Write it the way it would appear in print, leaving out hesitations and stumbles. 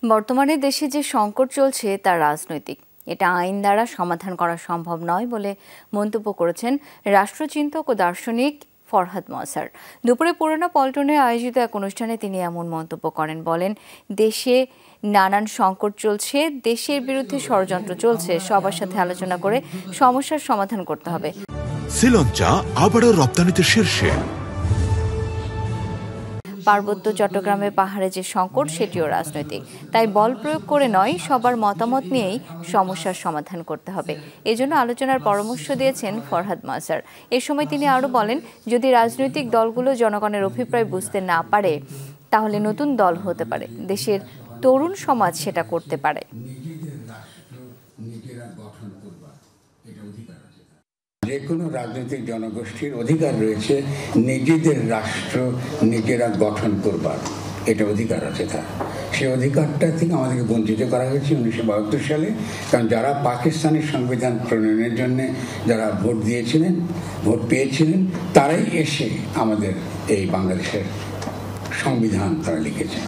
বর্তমানে দেশে যে সংকট চলছে তা রাজনৈতিক, এটা আইন দ্বারা সমাধান করা সম্ভব নয় বলে মন্তব্য করেছেন রাষ্ট্রচিন্তক ও দার্শনিক ফরহাদ ময়সার। দুপুরে পুরানা পল্টনে আয়োজিত এক অনুষ্ঠানে তিনি এমন মন্তব্য করেন। বলেন, দেশে নানান সংকট চলছে, দেশের বিরুদ্ধে ষড়যন্ত্র চলছে, সবার সাথে আলোচনা করে সমস্যার সমাধান করতে হবে। শ্রীলঙ্কা আবারও রপ্তানিতে শীর্ষে। পার্বত্য চট্টগ্রামে পাহাড়ে যে সংকট সেটিও রাজনৈতিক, তাই বল প্রয়োগ করে নয়, সবার মতামত নিয়েই সমস্যার সমাধান করতে হবে। এজন্য আলোচনার পরামর্শ দিয়েছেন ফরহাদ ময়সার। এ সময় তিনি আরও বলেন, যদি রাজনৈতিক দলগুলো জনগণের অভিপ্রায় বুঝতে না পারে তাহলে নতুন দল হতে পারে, দেশের তরুণ সমাজ সেটা করতে পারে। যে কোনো রাজনৈতিক জনগোষ্ঠীর অধিকার রয়েছে নিজেদের রাষ্ট্র নিজেরা গঠন করবার, এটা অধিকার আছে তার। সেই অধিকারটা থেকে আমাদেরকে বঞ্চিত করা হয়েছে 1972 সালে। কারণ যারা পাকিস্তানের সংবিধান প্রণয়নের জন্য যারা ভোট দিয়েছিলেন, ভোট পেয়েছিলেন, তারাই এসে আমাদের এই বাংলাদেশের সংবিধান তারা লিখেছে।